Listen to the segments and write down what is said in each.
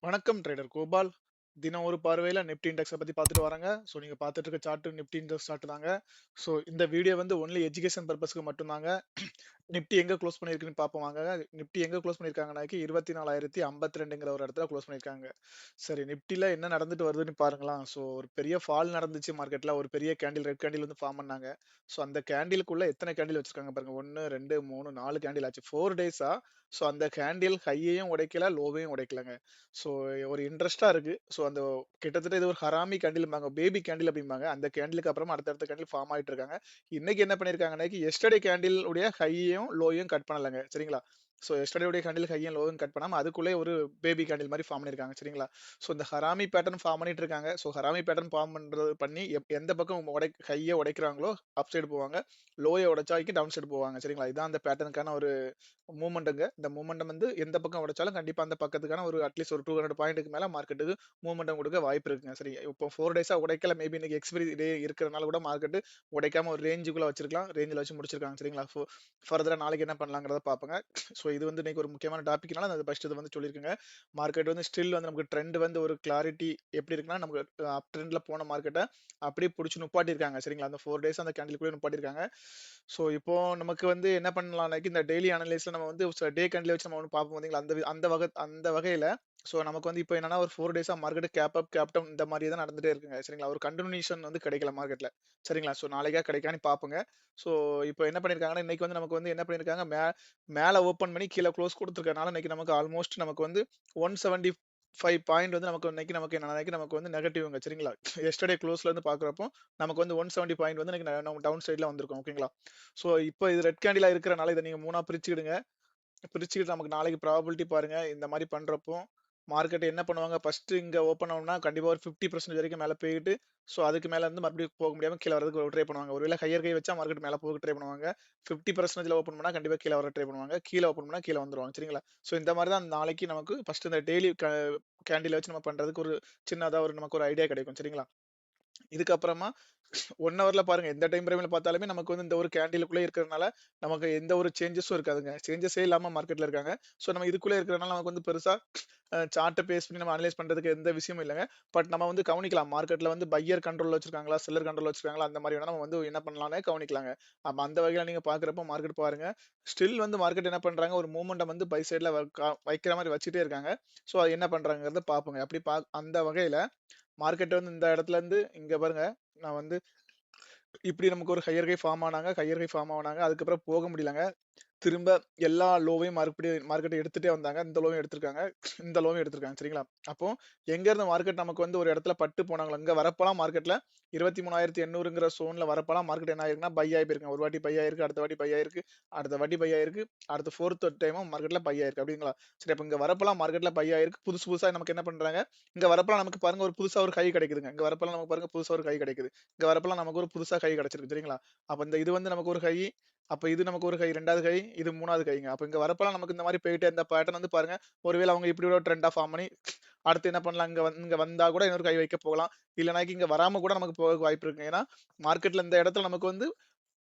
வணக்கம் ட்ரேடர் கோபால். தினம் ஒரு பார்வையில நிப்டி இண்டெக்ஸ பத்தி பார்த்துட்டு வராங்க. நீங்க பார்த்துட்டு இருக்க சார்ட் நிப்டி இண்டெக்ஸ் சார்ட் தாங்க. இந்த வீடியோ வந்து ஒன்லி எஜுகேஷன் பர்பஸ்க்கு மட்டும் தாங்க. நிப்டி எங்க க்ளோஸ் பண்ணியிருக்குன்னு பார்ப்போம் வாங்க. நிப்டி எங்க க்ளோஸ் பண்ணியிருக்காங்கனாக்கி 24,052ங்கிற ஒரு இடத்துல க்ளோஸ் பண்ணியிருக்காங்க. சரி, நிப்டில என்ன நடந்துட்டு வருதுன்னு பாருங்களாம். ஒரு பெரிய ஃபால் நடந்துச்சு மார்க்கெட்ல. ஒரு பெரிய கேண்டில், ரெட் கேண்டில் வந்து ஃபார்ம் பண்ணாங்க. அந்த கேண்டிலுக்குள்ள எத்தன கேண்டில் வச்சிருக்காங்க பாருங்க. 1, 2, 3, 4 கேண்டில் ஆச்சு. 4 டேஸா. அந்த கேண்டில் ஹையையும் உடைக்கல, லோவையும் உடைக்கலங்க. ஸோ ஒரு இன்ட்ரெஸ்ட்டா இருக்கு. அந்த கிட்டத்தட்ட இது ஒரு ஹராமி கேண்டில்ம்பாங்க. பேபி கேண்டில் அப்படிம்பாங்க. அந்த கேண்டிலுக்கு அப்புறமா அடுத்தடுத்த கேண்டில் ஃபார்ம் ஆயிட்டு இருக்காங்க. இன்னைக்கு என்ன பண்ணியிருக்காங்கன்னா, எஸ்டர்டே கேண்டில் உடைய ஹையையும், லோயும் கட் பண்ணலங்க. சரிங்களா? எஸ்டர்டே உடைய கேண்டில் ஹையும், லோவும் கட் பண்ணாம அதுக்குள்ளே ஒரு பேபி கேண்டில் மாரி ஃபார்ம் பண்ணியிருக்காங்க. சரிங்களா? இந்த ஹராமி பேட்டர்ன் ஃபார்ம் பண்ணிட்டு இருக்காங்க. ஹராமி பேட்டர்ன் ஃபார்ம் பண்றது பண்ணி எந்த பக்கம் ஹைய உடைக்கிறாங்களோ அப் சைடு போவாங்க. லோய உடைச்சாக்கி டவுன் சைடு போவாங்க. சரிங்களா? இதான் அந்த பேட்டர்னுக்கான ஒரு மூவ்மெண்ட்ங்க. இந்த மூவ்மெண்டம் வந்து எந்த பக்கம் உடைச்சாலும் கண்டிப்பா அந்த பக்கத்துக்கான ஒரு அட்லீஸ்ட் ஒரு 200 பாயிண்ட்க்கு மேல மார்க்கெட்டுக்கு மூவ்மெண்டம் குடுக்க வாய்ப்பு இருக்குங்க. சரி, இப்போ 4 டேஸா உடைக்கல. மேபி இன்னைக்கு எக்ஸ்பைரி டே இருக்கிறனால கூட மார்க்கெட் உடைக்காம ஒரு ரேஞ்சுக்குள்ள வச்சிருக்கலாம். ரேஞ்சில வச்சு முடிச்சிருக்காங்க. சரிங்களா? ஃபர்தரா நாளைக்கு என்ன பண்ணலாங்கிறத பார்ப்போங்க. இது வந்து இன்னைக்கு ஒரு முக்கியமான டாபிக்னால நான் ஃபர்ஸ்ட் இது வந்து சொல்லியிருக்கேங்க. மார்க்கெட் வந்து ஸ்டில் வந்து நமக்கு ட்ரெண்ட் வந்து ஒரு கிளாரிட்டி எப்படி இருக்குன்னா, நமக்கு அப் ட்ரெண்ட்ல போன மார்க்கெட்ட அப்படியே புடிச்சு நுப்பாட்டியிருக்காங்க. சரிங்களா? அந்த 4 டேஸ் அந்த கேண்டிலுக்குள்ளே நுப்பாட்டியிருக்காங்க. இப்போ நமக்கு வந்து என்ன பண்ணலாம்னாக்கி, இந்த டெய்லி அனலைஸ்ல நம்ம வந்து டே கேண்டில் வச்சு நம்ம ஒண்ணு பார்ப்போம் பார்த்தீங்களா? அந்த வகையில நமக்கு வந்து இப்போ என்னன்னா ஒரு 4 டேஸா market gap up, gap down இந்த மாரி தான் நடந்துட்டே இருக்குங்க. சரிங்களா? ஒரு கன்டினியூஷன் வந்து கிடைக்கல மார்க்கெட்ல. சரிங்களா? நாளைக்கா கிடைக்கான்னு பார்ப்போங்க. ஸோ இப்போ என்ன பண்ணியிருக்காங்கன்னா, இன்னைக்கு வந்து நமக்கு வந்து என்ன பண்ணியிருக்காங்க, மேல ஓப்பன் பண்ணி கீழ க்ளோஸ் குடுத்துருக்கனால, இன்னைக்கு நமக்கு ஆல்மோஸ்ட் நமக்கு வந்து 175 பாயிண்ட் வந்து நமக்கு வந்து நெகட்டிவ்ங்க. சரிங்களா? எஸ்டர்டே க்ளோஸ்ல இருந்து பார்க்குறப்போ, நமக்கு வந்து 170 பாயிண்ட் வந்து இன்னைக்கு நம்ம டவுன் சைட்ல வந்திருக்கும். ஓகேங்களா? இப்போ இது ரெட் கேண்டிலா இருக்கிறனால இத நீங்க 3ஆ பிரிச்சுக்கிடுங்க. பிரிச்சுக்கிட்டு நமக்கு நாளைக்கு ப்ராபபிலிட்டி பாருங்க. இந்த மாரி பண்றப்போ, மார்க்கெட் என்ன பண்ணுவாங்க, ஃபர்ஸ்ட் இங்க ஓப்பன் ஆகும்னா கண்டிப்பா ஒரு 50% வரைக்கும் மேல போயிட்டு, அதுக்கு மேல இருந்து மறுபடியும் போக முடியாம கீழ வரதுக்கு ட்ரை பண்ணுவாங்க. ஒருவேள ஹையர் கை வச்சா மார்க்கெட் மேல போக ட்ரை பண்ணுவாங்க. 50%ல ஓப்பன் பண்ணா கண்டிப்பா கீழ வர ட்ரை பண்ணுவாங்க. கீழ ஓப்பன் பண்ணா கீழ வந்துருவாங்க. சரிங்களா? இந்த மாரி தான் நாளைக்கு நமக்கு ஃபர்ஸ்ட் இந்த டெய்லி கேண்டில் வச்சு நம்ம பண்றதுக்கு ஒரு சின்னதா நமக்கு ஒரு ஐடியா கிடைக்கும். சரிங்களா? இதுக்கப்புறமா 1 ஹவர்ல பாருங்க. எந்த டைம் ஃப்ரேம்ல பார்த்தாலுமே நமக்கு வந்து இந்த ஒரு கேண்டிலுக்குள்ளே இருக்கிறனால, நமக்கு எந்த ஒரு சேஞ்சஸும் இருக்காதுங்க. சேஞ்சஸே இல்லாம மார்க்கெட்ல இருக்காங்க. நம்ம இதுக்குள்ளே இருக்கிறனால நமக்கு வந்து பெருசா சார்ட்ட பேஸ் பண்ணி நம்ம அனலைஸ் பண்றதுக்கு எந்த விஷயமும் இல்லங்க. பட் நம்ம வந்து கவனிக்கலாம். மார்க்கெட்ல வந்து பையர் கண்ட்ரோல்ல வச்சிருக்காங்களா, செல்லர் கண்ட்ரோல்ல வச்சிருக்காங்களா, அந்த மாரி வேணா நம்ம வந்து என்ன பண்ணலாம்னே கவனிக்கலாங்க. அந்த வகையில நீங்க பார்க்குறப்போ மார்க்கெட் பாருங்க. ஸ்டில் வந்து மார்க்கெட் என்ன பண்றாங்க, ஒரு மூவ்மெண்ட்ட வந்து பை சைட்ல வைக்கிற மாரி வச்சுட்டே இருக்காங்க. அது என்ன பண்றாங்கங்கிறத பார்ப்போங்க. அந்த வகையில மார்க்கெட் வந்து இந்த இடத்துல இருந்து இங்க பாருங்க. நான் வந்து இப்படி நமக்கு ஒரு ஹையர் ஹை ஃபார்ம் ஆனாங்க. ஹையர் ஹை ஃபார்ம் ஆனாங்க. அதுக்கப்புறம் போக முடியலங்க. திரும்ப எல்லா லோவையும் மார்க்கெட் எடுத்துட்டே வந்தாங்க. இந்த லோவையும் எடுத்திருக்காங்க. இந்த லோவையும் எடுத்திருக்காங்க. சரிங்களா? அப்போ எங்க இருந்து மார்க்கெட் நமக்கு வந்து ஒரு இடத்துல பட்டு போனாங்களோ, இங்க வரப்பலாம் மார்க்கெட்ல 23,800ங்கிற ஸோன்ல வரப்பலாம் மார்க்கெட் என்ன ஆயிருக்குன்னா, பை ஆயி போயிருக்குங்க. ஒரு வாட்டி பை ஆயிருக்கு, அடுத்த வாட்டி பை ஆயிருக்கு, அடுத்த வாட்டி பை ஆயிருக்கு, அடுத்த 4த் டைமும் மார்க்கெட்ல பை ஆயிருக்கு. அப்படிங்களா? சரி, அப்ப இங்க வரப்பலாம் மார்க்கெட்ல பை ஆயிருக்கு. புதுசு புதுசா நமக்கு என்ன பண்றாங்க, இங்க வரப்பலாம் நமக்கு பாருங்க ஒரு புதுசா ஒரு ஹை கிடைக்குதுங்க. இங்க வரப்பலாம் நமக்கு பாருங்க புதுசா ஒரு ஹை கிடைக்குது. இங்க வரப்பலாம் நமக்கு ஒரு புதுசா ஹை கிடைச்சிருக்கு. சரிங்களா? அப்ப இது வந்து நமக்கு ஒரு ஹை. அப்ப இது நமக்கு ஒரு ஹை, 2வது ஹை, இது 3வது கைங்க. அப்ப இங்க வரப்பலாம் நமக்கு இந்த மாரி போயிட்டு இந்த பேட்டர்ன் வந்து பாருங்க, ஒருவேள அவங்க இப்படி ஒரு ட்ரெண்டா ஃபார்ம் பண்ணி, அடுத்து என்ன பண்ணலாம், இங்க வந்தா கூட இன்னொரு கை வைக்க போகலாம். இல்லனாக்கி இங்க வராம கூட நமக்கு போகறதுக்கு வாய்ப்பு இருக்குங்க. ஏன்னா, மார்க்கெட்ல இந்த இடத்துல நமக்கு வந்து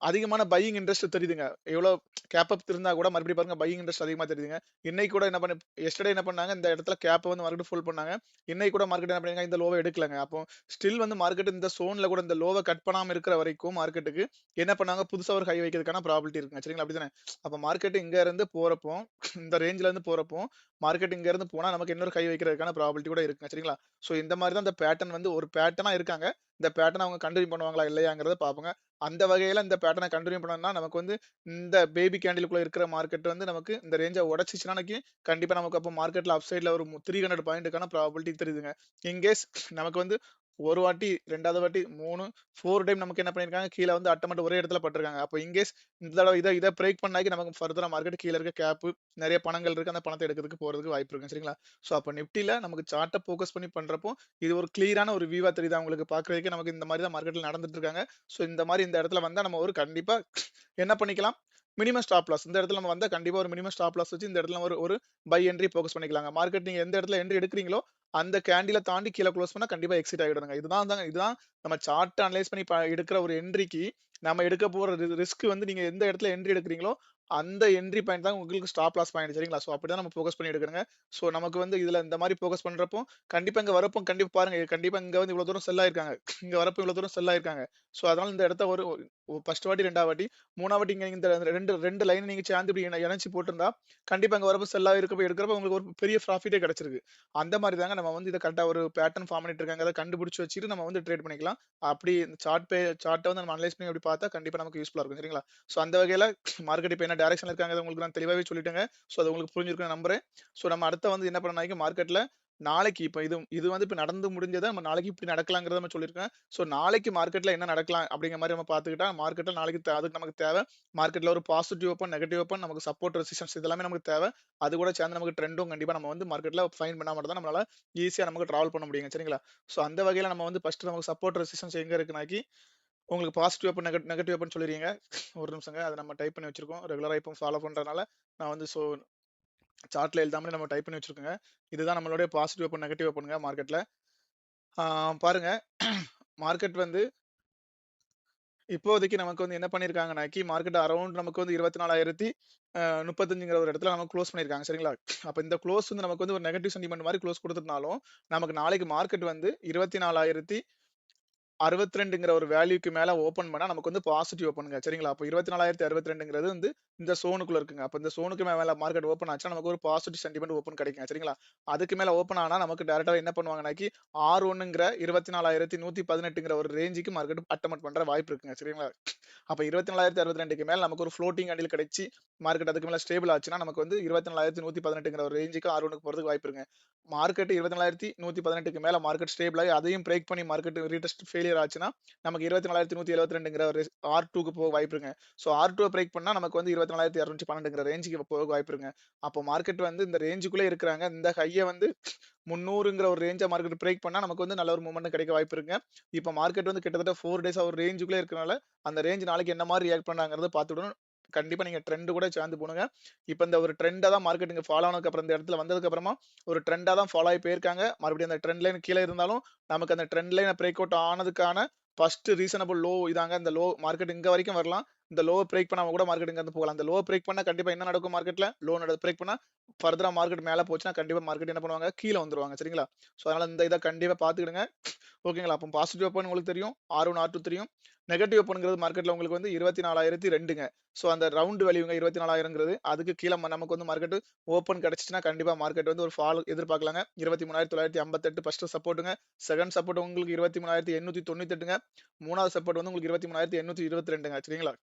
அதிகமான பையிங் இன்ட்ரெஸ்ட் தெரியுதுங்க. எவ்வளோ கேப் அப் இருந்தா கூட மறுபடியும் பாருங்க பையிங் இன்ட்ரெஸ்ட் அதிகமா தெரியுதுங்க. இன்னைக்கு கூட என்ன பண்ணி எஸ்டர்டே என்ன பண்ணாங்க, இந்த இடத்துல கேப்ப வந்து மறுபடியும் ஃபுல் பண்ணாங்க. இன்னைக்கு கூட மார்க்கெட் என்ன பண்ணிருக்காங்க, இந்த லோவ எடுக்கலங்க. அப்போ ஸ்டில் வந்து மார்க்கெட் இந்த ஸோன்ல கூட இந்த லோவ கட் பண்ணாம இருக்கிற வரைக்கும் மார்க்கெட்டுக்கு என்ன பண்ணாங்க, புதுசா ஒரு ஹை வைக்கிறதுக்கான ப்ராபபிலிட்டி இருக்குங்க. சரிங்களா? அப்படிதானே? அப்ப மார்க்கெட் இங்க இருந்து போறப்போ, இந்த ரேஞ்ச்ல இருந்து போறப்போ, மார்க்கெட் இங்க இருந்து போனா நமக்கு இன்னொரு கை வைக்கிறதுக்கான ப்ராபபிலிட்டி கூட இருக்குங்க. சரிங்களா? இந்த மாரி தான் இந்த பேட்டர்ன் வந்து ஒரு பேட்டர்னா இருக்காங்க. இந்த பேட்டர்ன் அவங்க கன்டின்யூ பண்ணுவாங்களா இல்லையாங்கிறத பார்ப்போங்க. அந்த வகையில இந்த பேட்டர்ன கன்டின்யூ பண்ணோம்னா, நமக்கு வந்து இந்த பேபி கேண்டில்குள்ள இருக்கிற மார்க்கெட் வந்து நமக்கு இந்த ரேஞ்ச உடைச்சுச்சுன்னா, அன்னைக்கு கண்டிப்பா நமக்கு அப்போ மார்க்கெட்ல அப் சைட்ல ஒரு 300 பாயிண்ட்க்கான ப்ராபபிலிட்டி தெரியுதுங்க. இன்கேஸ் நமக்கு வந்து 1 வாட்டி, 2வது வாட்டி, 3, 4 டைம் நமக்கு என்ன பண்ணியிருக்காங்க, கீழ வந்து அட்டமட்ட ஒரே இடத்துல பட்டுருக்காங்க. அப்போ இன்கேஸ் இந்த தடவ இத பிரேக் பண்ணாக்கி நமக்கு ஃபர்தரா மார்க்கெட் கீழ இருக்க கேப் நெறைய பணங்கள் இருக்கு. அந்த பணத்த எடுக்கிறதுக்கு போறதுக்கு வாய்ப்பு இருக்குங்க. சரிங்களா? அப்ப நிஃப்டில நமக்கு சார்ட்ட ஃபோக்கஸ் பண்ணி பண்றப்போ, இது ஒரு கிளியரான ஒரு வியூவா தெரியுதா உங்களுக்கு? பார்க்கறதுக்கே நமக்கு இந்த மாரி தான் மார்க்கெட்ல நடந்துட்டு இருக்காங்க. இந்த இடத்துல வந்தா நம்ம ஒரு கண்டிப்பா என்ன பண்ணிக்கலாம், மினிமம் ஸ்டாப் லாஸ். இந்த இடத்துல நம்ம வந்தா கண்டிப்பா ஒரு மினிமம் ஸ்டாப் லாஸ் வச்சு இந்த இடத்துல ஒரு ஒரு பை என்ட்ரி ஃபோக்கஸ் பண்ணிக்கலாங்க. மார்க்கெட் நீங்க எந்த இடத்துல என்ட்ரி எடுக்கிறீங்களோ, அந்த கேண்டில தாண்டி கீழ குளோஸ் பண்ணா கண்டிப்பா எக்ஸிட் ஆகிடணுங்க. இதுதான் நம்ம சார்ட் அனலைஸ் பண்ணி எடுக்கிற ஒரு என்ட்ரிக்கு நம்ம எடுக்க போற ரிஸ்க் வந்து நீங்க எந்த இடத்துல என்ட்ரி எடுக்கிறீங்களோ, அந்த என்ட்ரி பாயிண்ட் தான் உங்களுக்கு ஸ்டாப் லாஸ் பாயிண்ட் சரிங்களா? ஸோ அப்படிதான் நம்ம ஃபோக்கஸ் பண்ணி எடுக்கணுங்க. ஸோ நமக்கு வந்து இதுல இந்த மாரி ஃபோக்கஸ் பண்றப்போ, கண்டிப்பா இங்க வரப்போ கண்டிப்பா பாருங்க, கண்டிப்பா இங்க வந்து இவ்வளோ தூரம் செல் ஆயிருக்காங்க. இங்க வரப்போ இவ்வளோ தூரம் செல் ஆயிருக்காங்க. ஸோ அதனால இந்த இடத்த ஒரு ஃபர்ஸ்ட் வாட்டி, 2வது வாட்டி, 3வது வாட்டி இங்க இந்த 2 லைன் நீங்க சேர்ந்து இப்படி இணைச்சு போட்டிருந்தா, கண்டிப்பா அங்க வரப்போ செல் ஆயிருக்கப்போ எடுக்கிறப்போ உங்களுக்கு ஒரு பெரிய ப்ராஃபிட்டே கிடைச்சிருக்கு. அந்த மாரி தாங்க நம்ம வந்து இத கரெக்ட்டா ஒரு பேட்டர்ன் ஃபார்ம் பண்ணிட்டு இருக்காங்க. அத கண்டுபிடிச்சு வச்சுட்டு நம்ம வந்து ட்ரேட் பண்ணிக்கலாம். அப்படி இந்த சார்ட்ட வந்து நம்ம அனலைஸ் பண்ணி அப்படி பார்த்தா கண்டிப்பா நமக்கு யூஸ்ஃபுல்லா இருக்கும் சரிங்களா? ஸோ அந்த வகையில மார்க்கெட் இப்ப என்ன டைரக்ஷன்ல இருக்காங்கறத உங்களுக்கு நான் தெளிவாவே சொல்லிட்டேங்க. ஸோ அது உங்களுக்கு புரிஞ்சிருக்கும்னு நம்புறேன். ஸோ நம்ம அடுத்து வந்து என்ன பண்ணலாம்னா மார்க்கெட்ல நாளைக்கு இப்ப இது இது வந்து இப்ப நடந்து முடிஞ்சத நம்ம நாளைக்கு இப்படி நடக்கலாங்கிறத நம்ம சொல்லியிருக்கேன். ஸோ நாளைக்கு மார்க்கெட்ல என்ன நடக்கலாம் அப்படிங்கிற மாரி நம்ம பார்த்துக்கிட்டா, மார்க்கெட்ல நாளைக்கு அதுக்கு நமக்கு தேவை. மார்க்கெட்ல ஒரு பாசிட்டிவ் ஓப்பன், நெகட்டிவ் ஓப்பன், நமக்கு சப்போர்ட், ரெசிஸ்டன்ஸ் இது எல்லாமே நமக்கு தேவை. அது கூட சேர்ந்து நமக்கு ட்ரெண்டும் கண்டிப்பா நம்ம வந்து மார்க்கெட்ல ஃபைண்ட் பண்ணா மட்டும் தான் நம்மளால ஈஸியா நமக்கு டிராவல் பண்ண முடியுங்க. சரிங்களா? ஸோ அந்த வகையில நம்ம வந்து ஃபர்ஸ்ட் நமக்கு சப்போர்ட், ரெசிஸ்டன்ஸ் எங்க இருக்குனாக்கி, உங்களுக்கு பாசிட்டிவ் ஓப்பன், நெகட்டிவ் ஓப்பன் சொல்லிறீங்க. ஒரு நிமிஷங்க. அத நம்ம டைப் பண்ணி வச்சிருக்கோம். ரெகுலரா இப்போ ஃபாலோ பண்றதுனால, நான் வந்து சார்ட்ல எழுதாமலே நம்ம டைப் பண்ணி வச்சிருக்கோங்க. இதுதான் நம்மளுடைய பாசிட்டிவ் ஓப்பன், நெகட்டிவ் ஓப்பன்ங்க மார்க்கெட்ல. ஆ பாருங்க மார்க்கெட் வந்து இப்போதைக்கு நமக்கு வந்து என்ன பண்ணியிருக்காங்கனாக்கி, மார்க்கெட் அரவுண்ட் நமக்கு வந்து 24,035ங்கிற ஒரு இடத்துல நமக்கு குளோஸ் பண்ணியிருக்காங்க. சரிங்களா? அப்ப இந்த குளோஸ் வந்து நமக்கு வந்து ஒரு நெகட்டிவ் சென்டிமென்ட் மாரி குளோஸ் குடுத்திருந்தாலும், நமக்கு நாளைக்கு மார்க்கெட் வந்து 24,062ங்கிற ஒரு வேல்யூக்கு மேல ஓப்பன் பண்ணா நமக்கு வந்து பாசிட்டிவ் ஓப்பன்ங்க. சரிங்களா? அப்ப 24,062ங்கிறது வந்து இந்த ஸோனுக்குள்ள இருக்குங்க. அப்ப இந்த ஸோனுக்கு மேல மார்க்கெட் ஓப்பன் ஆச்சுன்னா, நமக்கு ஒரு பாசிட்டிவ் சென்டிமென்ட் ஓப்பன் கிடைக்குங்க. சரிங்களா? அதுக்கு மேல ஓப்பன் ஆனா நமக்கு டைரக்ட்டா என்ன பண்ணுவாங்கனாக்கி, R1ங்கிற 24,118ங்கிற ஒரு ரேஞ்சுக்கு மார்க்கெட் அட்டெம்ப்ட் பண்ற வாய்ப்பு இருக்குங்க. சரிங்களா? அப்ப 24,062க்கு மேல நமக்கு ஒரு ஃப்ளோட்டிங் கேண்டில் கிடைச்சு, மார்க்கெட் அதுக்கு மேல ஸ்டேபிள் ஆச்சுன்னா, நமக்கு வந்து 24,118ங்கிற ஒரு ரேஞ்சுக்கு R1க்கு போறதுக்கு வாய்ப்பு இருக்குங்க. மார்க்கெட் 24,118க்கு மேல மார்க்கெட் ஸ்டேபிள் ஆகி அதையும் பிரேக் பண்ணி மார்க்கெட் ரீடெஸ்ட் ஃபெயிலியர் ஆச்சுன்னா, நமக்கு 24,172ங்கிற ஒரு R2க்கு போக வாய்ப்பு இருக்குங்க. ஸோ R2 பிரேக் பண்ணா நமக்கு வந்து 24,212ங்கிற ரேஞ்சுக்கு போக வாய்ப்பு இருக்குங்க. அப்போ மார்க்கெட் வந்து இந்த ரேஞ்சுக்குள்ளே இருக்கிறாங்க. இந்த ஹைய வந்து 300ங்கிற ஒரு ரேஞ்ச மார்க்கெட் பிரேக் பண்ணா நமக்கு வந்து நல்ல ஒரு மூவ்மெண்ட் கிடைக்க வாய்ப்பு இருக்குங்க. இப்ப மார்க்கெட் வந்து கிட்டத்தட்ட 4 டேஸா ஒரு ரேஞ்சுக்குள்ளே இருக்கனால, அந்த ரேஞ்ச் நாளைக்கு என்ன மாரி ரியாக்ட் பண்றாங்கிறத பார்த்துக்கணும். கண்டிப்பா நீங்க ட்ரெண்ட் கூட சேர்ந்து போணுங்க. இப்ப இந்த ஒரு ட்ரெண்டா தான் மார்க்கெட் இங்க ஃபாலோ ஆனதுக்கு அப்புறம் இந்த இடத்துல வந்ததுக்கு அப்புறமா ஒரு ட்ரெண்டா தான் ஃபாலோ ஆகி போயிருக்காங்க. மறுபடியும் அந்த ட்ரெண்ட் லைன் கீழ இருந்தாலும், நமக்கு அந்த ட்ரெண்ட் லைன பிரேக் அவுட் ஆனதுக்கான ஃபர்ஸ்ட் ரீசனபிள் லோ இதாங்க. இந்த லோ மார்க்கெட் இங்க வரைக்கும் வரலாம். இந்த லோவ பிரேக் பண்ணாம கூட மார்க்கெட் இங்க இருந்து போகலாம். அந்த லோவ பிரேக் பண்ணா கண்டிப்பா என்ன நடக்கும் மார்க்கெட்ல? பிரேக் பண்ணா ஃபர்தரா மார்க்கெட் மேல போச்சுன்னா, கண்டிப்பா மார்க்கெட் என்ன பண்ணுவாங்க? கீழ வந்துருவாங்க. சரிங்களா? ஸோ அதனால இந்த இத கண்டிப்பா பார்த்துக்கிடுங்க. ஓகேங்களா? அப்போ பாசிட்டிவ் ஓப்பன் உங்களுக்கு தெரியும். R1, R2 தெரியும். நெகட்டிவ் ஓப்பன்ங்கிறது மார்க்கெட்ல உங்களுக்கு வந்து 24,002ங்க. ஸோ அந்த ரவுண்ட் வேல்யூங்க 24,000ங்கிறது. அதுக்கு கீழ நமக்கு வந்து மார்க்கெட் ஓப்பன் கிடைச்சுச்சுன்னா, கண்டிப்பா மார்க்கெட் வந்து ஒரு ஃபால் எதிர்பார்க்கலாங்க. 23,958 ஃபர்ஸ்ட் சப்போர்ட்ங்க. செகண்ட் சப்போர்ட் உங்களுக்கு 23,898ங்க. 3வது சப்போர்ட் வந்து உங்களுக்கு 23,822ங்க. சரிங்களா?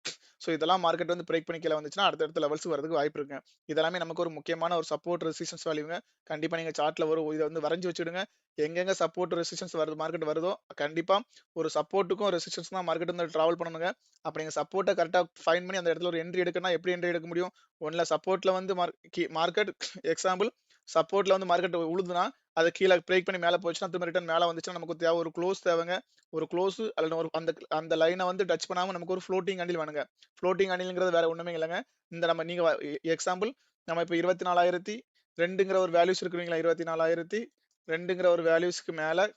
ஸோ இதெல்லாம் மார்க்கெட் வந்து பிரேக் பண்ணி கீழ வந்துச்சுன்னா, அடுத்த லெவல்ஸ் வரதுக்கு வாய்ப்பு இருக்குங்க. இதெல்லாமே நமக்கு ஒரு முக்கியமான ஒரு சப்போர்ட், ரெசிஸ்டன்ஸ் வேல்யூங்க. கண்டிப்பா நீங்க சார்ட்ல வரும். இத வந்து வரைஞ்சு வச்சுடுங்க. எங்கெங்க சப்போர்ட், ரெசிஸ்டன்ஸ் வருது மார்க்கெட் வருதோ, கண்டிப்பா ஒரு சப்போர்ட்டுக்கும், ரெசிஸ்டன்ஸ்க்கும் தான் மார்க்கெட் வந்து டிராவல் பண்ணணுங்க. அப்ப நீங்க சப்போர்ட்ட கரெக்ட்டா ஃபைண்ட் பண்ணி அந்த இடத்துல ஒரு என்ட்ரி எடுக்கணும்னா, எப்படி என்ட்ரி எடுக்க முடியும்? ஒண்ணுல சப்போர்ட்ல வந்து மார்க்கெட் எக்ஸாம்பிள் சப்போர்ட்ல வந்து மார்க்கெட் உழுதுனா, அத கீழ பிரேக் பண்ணி மேல போச்சுன்னா, திரும்ப ரிட்டர்ன் மேல வந்துச்சுன்னா, நமக்கு தேவை ஒரு குளோஸ் தேவைங்க. ஒரு குளோஸ் அல்லது ஒரு அந்த அந்த லைன வந்து டச் பண்ணாம நமக்கு ஒரு ஃப்ளோட்டிங் கேண்டில் வேணுங்க. ஃப்ளோட்டிங் கேண்டில்ங்கிறது வேற ஒண்ணுமே இல்லங்க. இந்த நம்ம நீங்க எக்ஸாம்பிள் நம்ம இப்ப 24,002ங்கிற ஒரு வேல்யூஸ் இருக்குங்களா? 24,002ங்கிற ஒரு வேல்யூஸ்க்கு மேல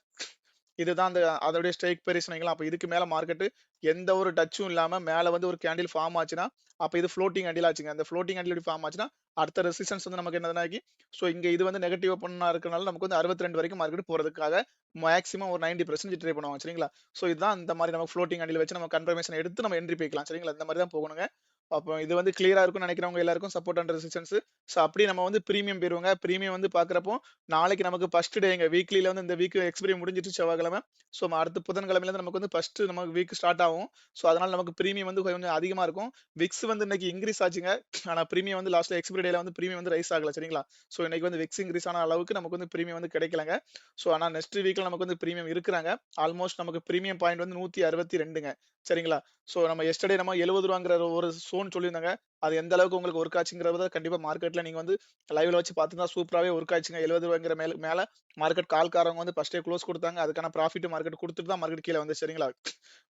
இதுதான் அதோடைய ஸ்ட்ரைக் பிரைஸ் வைங்களேன். அப்ப இதுக்கு மேல மார்க்கெட் எந்த ஒரு டச்சும் இல்லாம மேல வந்து ஒரு கேண்டில் ஃபார்ம் ஆச்சுன்னா, அப்ப இது ஃப்ளோட்டிங் கேண்டில் ஆச்சுங்க. அந்த ஃப்ளோட்டிங் கேண்டில் எப்படி ஃபார்ம் ஆச்சுன்னா, அடுத்த ரெசிஸ்டன்ஸ் வந்து நமக்கு என்னதுனாக்கி, சோ இங்க இது வந்து நெகட்டிவ் ஓப்பனா இருக்கனால நமக்கு வந்து 62 வரைக்கும் மார்க்கெட் போறதுக்காக மேக்ஸிமம் ஒரு 90% ட்ரை பண்ணுவாங்க. சரிங்களா? சோ இதுதான் இந்த மாரி நம்ம ஃப்ளோட்டிங் கேண்டில் வச்சு நம்ம கன்ஃபர்மேஷன் எடுத்து நம்ம என்ட்ரி போய்க்கலாம். சரிங்களா? இந்த மாரி தான் போகணுங்க. அப்போ இது வந்து கிளியரா இருக்கும்னு நினைக்கிறவங்க எல்லாருக்கும் சப்போர்ட் அண்ட் ரெசிஸ்டன்ஸ். சோ அப்படி நம்ம வந்து பிரீமியம் போயிருவோங்க. பிரீமியம் வந்து பார்க்குறப்போ, நாளைக்கு நமக்கு ஃபர்ஸ்ட் டேங்க. வீக்லில வந்து இந்த வீக் எக்ஸ்பைரி முடிஞ்சிட்டு செவ்வாய்க்கிழமை. ஸோ அடுத்த புதன்கிழமையிலேருந்து நமக்கு வந்து ஃபர்ஸ்ட் நமக்கு வீக் ஸ்டார்ட் ஆகும். ஸோ அதனால நமக்கு பிரீமியம் வந்து கொஞ்சம் அதிகமா இருக்கும். விக்ஸ் வந்து இன்னைக்கு இன்கிரீஸ் ஆச்சுங்க. ஆனா பிரீமியம் வந்து லாஸ்ட்ல எக்ஸ்பைரி டேல வந்து பிரீமியம் வந்து ரைஸ் ஆகல. சரிங்களா? ஸோ இன்னைக்கு வந்து விக்ஸ் இன்கிரீஸ் ஆன அளவுக்கு நமக்கு வந்து பிரீமியம் வந்து கிடைக்கலங்க. ஸோ ஆனா நெக்ஸ்ட் வீக்ல நமக்கு வந்து பிரீமியம் இருக்குறாங்க. ஆல்மோஸ்ட் நமக்கு பிரீமியம் பாயிண்ட் வந்து 162ங்க. சரிங்களா? ஸோ நம்ம எஸ்டர்டே நம்ம ரூ. 70ங்கிற ஒரு ஸோன் சொல்லியிருந்தாங்க. அது எந்த அளவுக்கு உங்களுக்கு ஒர்க் ஆச்சுங்கிறத கண்டிப்பா மார்க்கெட்ல நீங்க வந்து லைவ்ல வச்சு பார்த்துருந்தா சூப்பராவே ஒர்க் ஆச்சுங்க. ரூ. 70ங்கிற மேல மார்க்கெட் கால்காரவங்க வந்து ஃபர்ஸ்ட்டே குளோஸ் குடுத்தாங்க. அதுக்கான ப்ராஃபிட் மார்க்கெட் குடுத்துட்டு தான் மார்க்கெட் கீழ வந்துச்சு. சரிங்களா?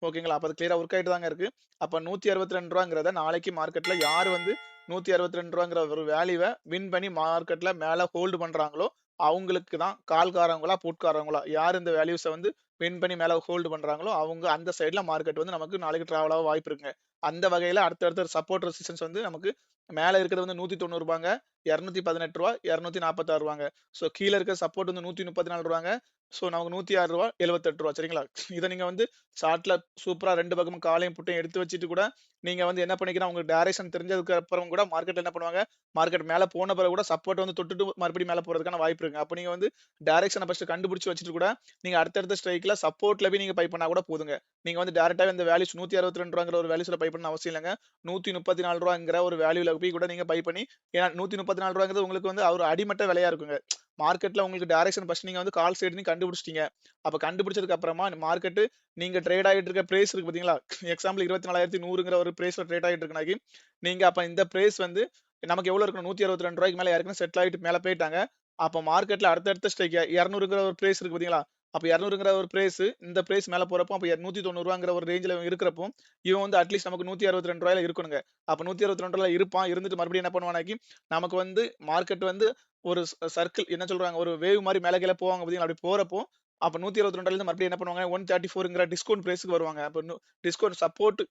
ஓகேங்களா? அப்ப அது கிளியரா ஒர்க் ஆயிட்டு தாங்க இருக்கு. அப்ப ரூ. 162ங்கிறத நாளைக்கு மார்க்கெட்ல யாரு வந்து ரூ. 162ங்கிற ஒரு வேல்யூவ வின் பண்ணி மார்க்கெட்ல மேல ஹோல்டு பண்றாங்களோ, அவங்களுக்கு தான் கால்காரவங்களா, புட்காரவங்களா யார் இந்த வேல்யூஸ வந்து வின் பண்ணி மேல ஹோல்டு பண்றாங்களோ, அவங்க அந்த சைடுல மார்க்கெட் வந்து நமக்கு நாளைக்கு டிராவல் ஆக வாய்ப்பு இருக்குங்க. அந்த வகையில அடுத்தடுத்த சப்போர்ட் ரெசிஸ்டன்ஸ் வந்து நமக்கு மேல இருக்கிறது வந்து ரூ. 190 ரூ. 218 ரூ. 246 ஸோ கீழ இருக்கிற சப்போர்ட் வந்து ரூ. 134 ஸோ நமக்கு ரூ. 106 ரூ. 78 சரிங்களா? இத நீங்க வந்து சார்ட்ல சூப்பரா 2 பக்கமும் காலையும் புட்டையும் எடுத்து வச்சுட்டு கூட, நீங்க வந்து என்ன பண்ணிக்கலாம், உங்களுக்கு டைரக்ஷன் தெரிஞ்சதுக்கு அப்புறம் கூட மார்க்கெட்ல என்ன பண்ணுவாங்க, மார்க்கெட் மேல போன பிறகு கூட சப்போர்ட் வந்து தொட்டுட்டு மறுபடியும் மேல போறதுக்கான வாய்ப்பு இருக்குங்க. அப்ப நீங்க வந்து டைரக்ஷன ஃபர்ஸ்ட் கண்டுபிடிச்சு வச்சுட்டு கூட, நீங்க அடுத்தடுத்த ஸ்ட்ரைக்ல சப்போர்ட்ல போய் நீங்க பை பண்ணா கூட போதுங்க. நீங்க வந்து டைரக்ட்டாவே இந்த வேல்யூஸ் ரூ. 162ங்கிற ஒரு வேல்யூஸ்ல பை பண்ண அவசியம் இல்லங்க. ரூ. 134ங்கிற ஒரு வேல்யூல போய் கூட நீங்க பை பண்ணி ஏன்னா ரூ. 134ங்கிறது உங்களுக்கு வந்து ஒரு அடிமட்ட விலையா இருக்குங்க. மார்க்கெட்ல உங்களுக்கு டைரக்ஷன் ஃபர்ஸ்ட் நீங்க வந்து கால் சைடு நீங்க கண்டுபிடிச்சிட்டீங்க. அப்ப கண்டுபிடிச்சதுக்கு அப்புறமா மார்க்கெட் நீங்க ட்ரேட் ஆகிட்டு இருக்க பிரைஸ் இருக்கு பாத்தீங்களா? எக்ஸாம்பிள் 24,100ங்கிற ஒரு பிரைஸ்ல ட்ரேட் ஆகிட்டு இருக்குனாக்கி, நீங்க அப்ப இந்த பிரைஸ் வந்து நமக்கு எவ்வளவு இருக்கணும்? ரூ. 162 மேல ஏற்கனவே செட்டில் ஆயிட்டு மேல போயிட்டாங்க. அப்ப மார்க்கெட்ல அடுத்தடுத்த ஸ்ட்ரைக் 200ங்கிற ஒரு பிரைஸ் இருக்கு பாத்தீங்களா? அப்ப 200ங்கிற ஒரு பிரைஸ் இந்த பிரைஸ் மேல போறப்போ அப்ப ரூ. 190ங்கிற ஒரு ரேஞ்ச்ல இருக்கிறப்போ, இவன் வந்து அட்லீஸ்ட் நமக்கு ரூ. 162ல இருக்கணுங்க. அப்ப ரூ. 162ல இருப்பான். இருந்துட்டு மறுபடியும் என்ன பண்ணுவானாக்கி, நமக்கு வந்து மார்க்கெட் வந்து ஒரு சர்க்கிள் என்ன சொல்றாங்க? ஒரு வேவ் மாரி மேல கீழ போவாங்க பாத்தீங்களா? அப்படி போறப்போ, அப்ப 162ல மறுபடியும் என்ன பண்ணுவாங்க? 134ங்கிற டிஸ்கவுண்ட் பிரைஸ்க்கு வருவாங்க. அப்ப டிஸ்கவுண்ட் சப்போர்ட்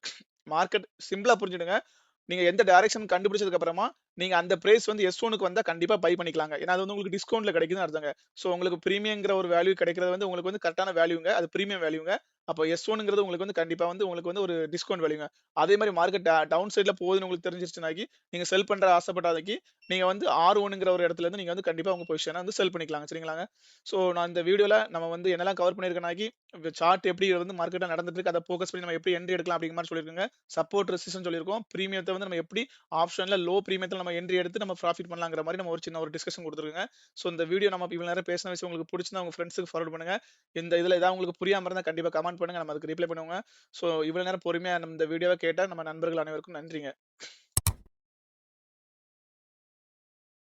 மார்க்கெட் சிம்பிளா புரிஞ்சுடுங்க. நீங்க எந்த டைரக்ஷன் கண்டுபிடிச்சதுக்கு அப்புறமா, நீங்க அந்த பிரைஸ் வந்து S1க்கு வந்தா கண்டிப்பா பை பண்ணிக்கலாங்க. ஏன்னா, அது வந்து உங்களுக்கு டிஸ்கவுண்ட்ல கிடைக்குதுன்னு அர்த்தங்க. சோ உங்களுக்கு பிரீமியம்ங்கிற ஒரு வேல்யூ கிடைக்கிறது வந்து உங்களுக்கு வந்து கரெக்ட்டான வேல்யூங்க. அது பிரீமியம் வேல்யூங்க. அப்ப S1ங்கிறது உங்களுக்கு வந்து கண்டிப்பா வந்து உங்களுக்கு வந்து ஒரு டிஸ்கவுண்ட் வேல்யூங்க. அதே மாரி மார்க்கெட் டவுன் சைட்ல போகுதுன்னு உங்களுக்கு தெரிஞ்சிருச்சுனாக்கி, நீங்க செல் பண்ற ஆசைப்பட்டாதைக்கு, நீங்க வந்து R1ங்கிற ஒரு இடத்துல இருந்து நீங்க வந்து கண்டிப்பா உங்க பொசிஷன வந்து செல் பண்ணிக்கலாங்க. சரிங்களாங்க? சோ நான் இந்த வீடியோல நம்ம வந்து என்னெல்லாம் கவர் பண்ணியிருக்கேனாக்கி, சார்ட் எப்படி வந்து மார்க்கெட்ல நடந்துட்டு இருக்கு, அத ஃபோக்கஸ் பண்ணி நம்ம எப்படி என்ட்ரி எடுக்கலாம் அப்படிங்கிற மாரி சொல்லியிருக்கேங்க. சப்போர்ட், ரெசிஸ்டன்ஸ் சொல்லியிருக்கோம். பிரீமியத்த வந்து நம்ம எப்படி ஆப்ஷன்ல லோ பிரீமியத்துல நம்ம என்ட்ரி எடுத்து நம்ம ப்ராஃபிட் பண்ணலாங்கிற மாரி நம்ம ஒரு சின்ன ஒரு டிஸ்கஷன் குடுத்துருக்கோங்க. ஸோ இந்த வீடியோ நம்ம இவ்வளவு நேரம் பேசின விஷயம் உங்களுக்கு புடிச்சிருந்தா உங்க ஃப்ரெண்ட்ஸ்க்கு ஃபார்வர்ட் பண்ணுங்க. இந்த இதுல ஏதாவது உங்களுக்கு புரியாம இருந்தா கண்டிப்பா கமெண்ட் பண்ணுங்க. நம்ம அதுக்கு ரிப்ளை பண்ணுவோங்க. ஸோ இவ்வளவு நேரம் பொறுமையா நம்ம இந்த வீடியோவ கேட்ட நம்ம நண்பர்கள் அனைவருக்கும் நன்றிங்க.